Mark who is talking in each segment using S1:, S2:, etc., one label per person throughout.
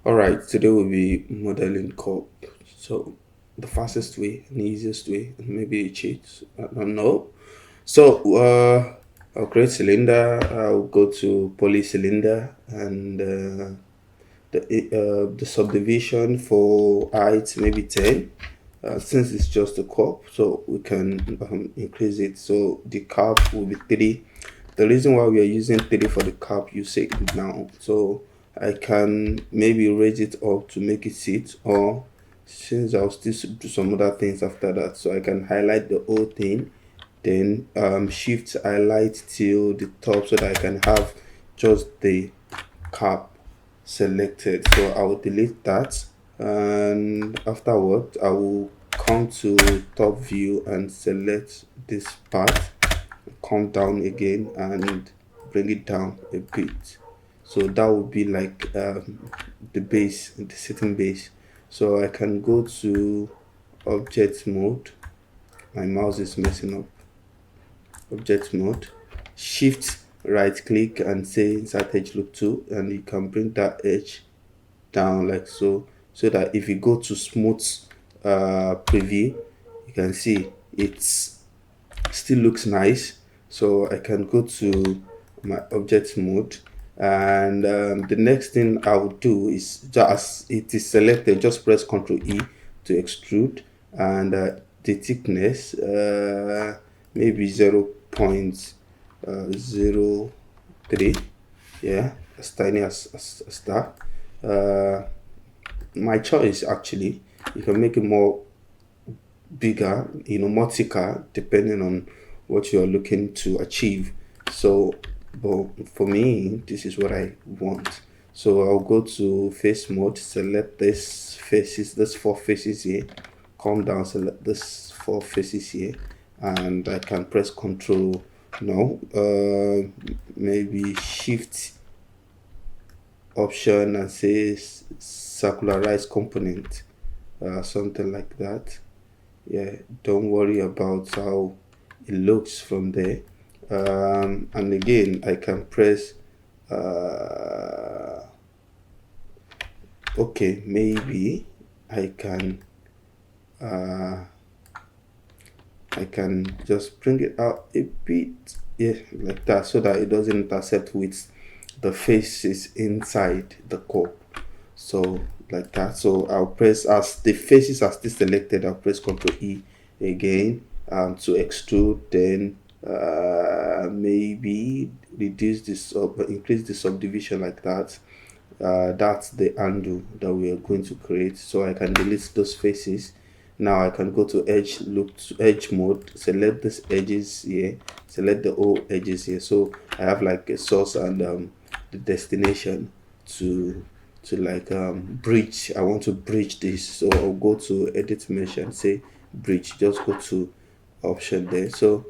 S1: Alright, today we'll be modeling cup. So the fastest way and easiest way, and maybe a cheat, I don't know. So I'll create cylinder, I'll go to poly cylinder and the subdivision for height maybe 10. Since it's just a cup, so we can increase it. So the cap will be 3. The reason why we are using 3 for the cap, you say it now. So I can maybe raise it up to make it sit, or since I'll still do some other things after that, so I can highlight the whole thing, then shift highlight till the top so that I can have just the cap selected. So I will delete that, and afterward I will come to top view and select this part, come down again and bring it down a bit. So that would be like the base, the sitting base. So I can go to object mode. My mouse is messing up. Object mode, shift right click and say insert edge loop 2, and you can bring that edge down like so, so that if you go to smooth preview, you can see it's still looks nice. So I can go to my object mode, and the next thing I will do is, just it is selected, just press Ctrl E to extrude, and the thickness maybe 0.03. Yeah, as tiny as that. My choice actually, you can make it more bigger, more thicker, depending on what you're looking to achieve. So but for me, this is what I want. So I'll go to face mode, select this 4 faces here, come down, select this 4 faces here, and I can press control no, maybe shift option and say circularize component, something like that. Yeah, don't worry about how it looks from there. And again, I can press okay, maybe I can just bring it out a bit, yeah, like that, so that it doesn't intercept with the faces inside the cup. So like that. So I'll press, as the faces are still selected, I'll press Ctrl E again to extrude, then maybe reduce this up, increase the subdivision like that. That's the handle that we are going to create. So I can delete those faces. Now I can go to edge look to edge mode, select these edges here, select the whole edges here. So I have like a source and the destination to like bridge. I want to bridge this, so I'll go to edit mesh and say bridge. Just go to option there. So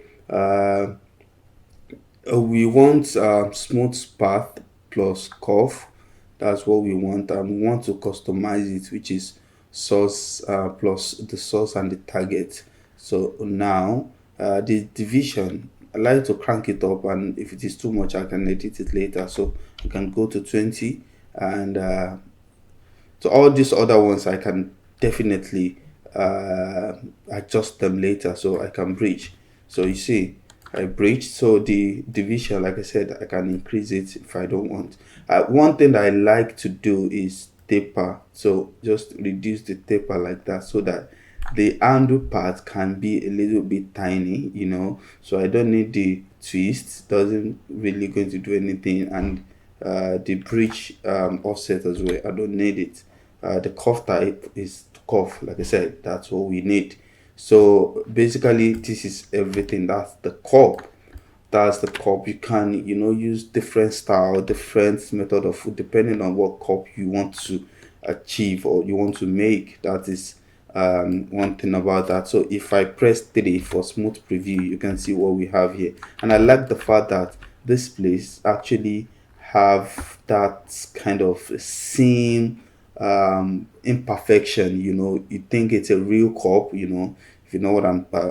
S1: we want smooth path plus curve. That's what we want, and we want to customize it, which is source plus the source and the target. So now the division, I like to crank it up, and if it is too much I can edit it later. So I can go to 20, and so all these other ones I can definitely adjust them later, so I can bridge. So you see, I bridge. So the division, like I said, I can increase it if I don't want. One thing that I like to do is taper. So just reduce the taper like that, so that the handle part can be a little bit tiny, so I don't need the twist, doesn't really going to do anything, and the bridge offset as well, I don't need it. The curve type is curve, like I said, that's what we need. So basically this is everything. That's the cup. You can use different style, different method of, depending on what cup you want to achieve or you want to make. That is one thing about that. So if I press 3 for smooth preview, you can see what we have here, and I like the fact that this place actually have that kind of seam imperfection. You think it's a real cup, if you know what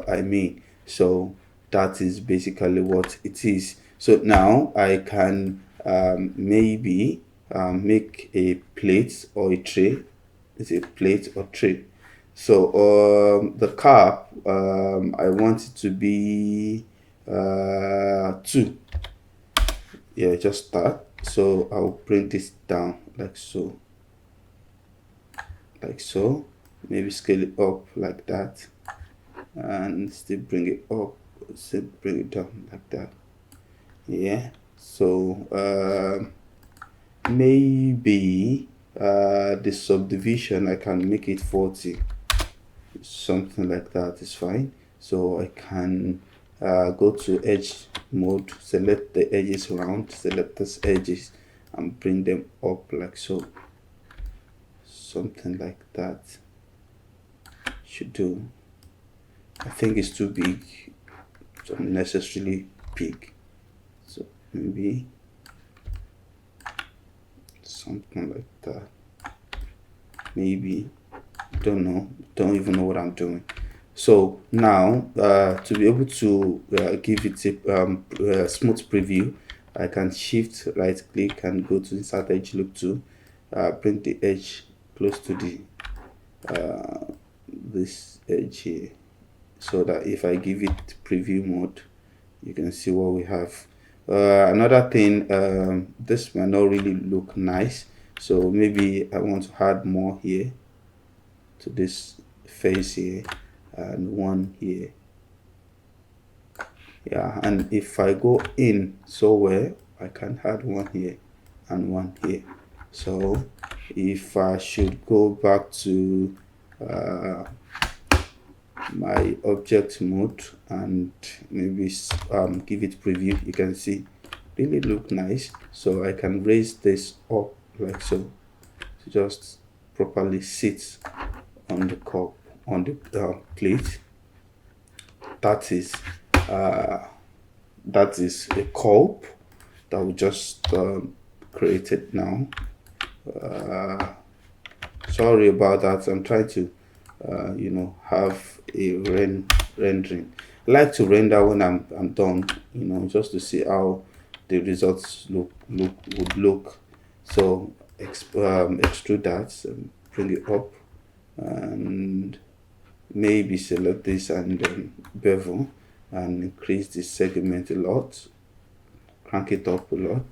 S1: I mean. So that is basically what it is. So now I can maybe make a plate or a tray. It's a plate or tray. So the cap, I want it to be 2. Yeah, just that. So I'll bring this down like so, like so. Maybe scale it up like that, and still bring it up, still bring it down like that. Yeah. So maybe the subdivision I can make it 40, something like that is fine. So I can go to edge mode, select the edges round, select these edges and bring them up like so, something like that should do. I think it's too big, it's unnecessarily big, so maybe something like that. Maybe, don't know, don't even know what I'm doing. So now to be able to give it a smooth preview, I can shift right click and go to insert edge loop to bring the edge close to the this edge here, so that if I give it preview mode, you can see what we have. Another thing, this might not really look nice, so maybe I want to add more here to this face here and one here. Yeah, and if I go in somewhere, I can add one here and one here. So if I should go back to my object mode and maybe give it preview, you can see really look nice. So I can raise this up like so to just properly sit on the cup, on the plate. That is a cup that we just created now. Sorry about that, I'm trying to have a rendering. I like to render when I'm done, just to see how the results would look. So extrude that and bring it up, and maybe select this and bevel and increase the segment a lot, crank it up a lot,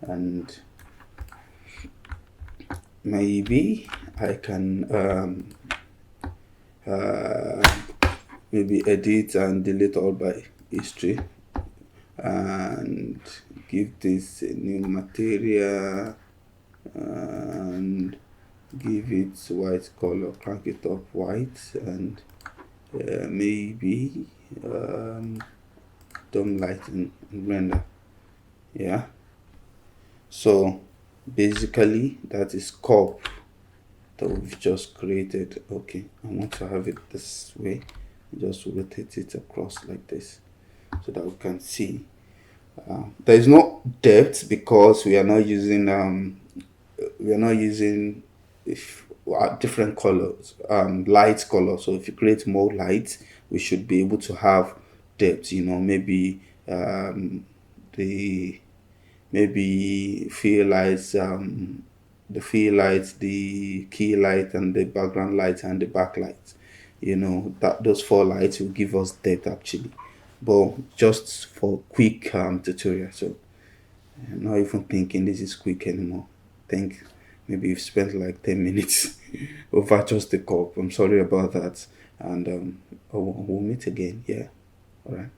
S1: and maybe I can maybe edit and delete all by history and give this a new material and give it white color, crank it up white, and maybe dome light and render. Yeah, so basically that is scope that we've just created. Okay, I want to have it this way, just rotate it across like this so that we can see. There is no depth because we are not using if different colors, light color. So if you create more light, we should be able to have depth, maybe the maybe fill lights, the fill lights, the key light, and the background light and the backlight. That those 4 lights will give us depth actually, but just for quick tutorial. So I'm not even thinking this is quick anymore. Think maybe you've spent like 10 minutes over just the cup. I'm sorry about that, and we'll meet again. Yeah, all right.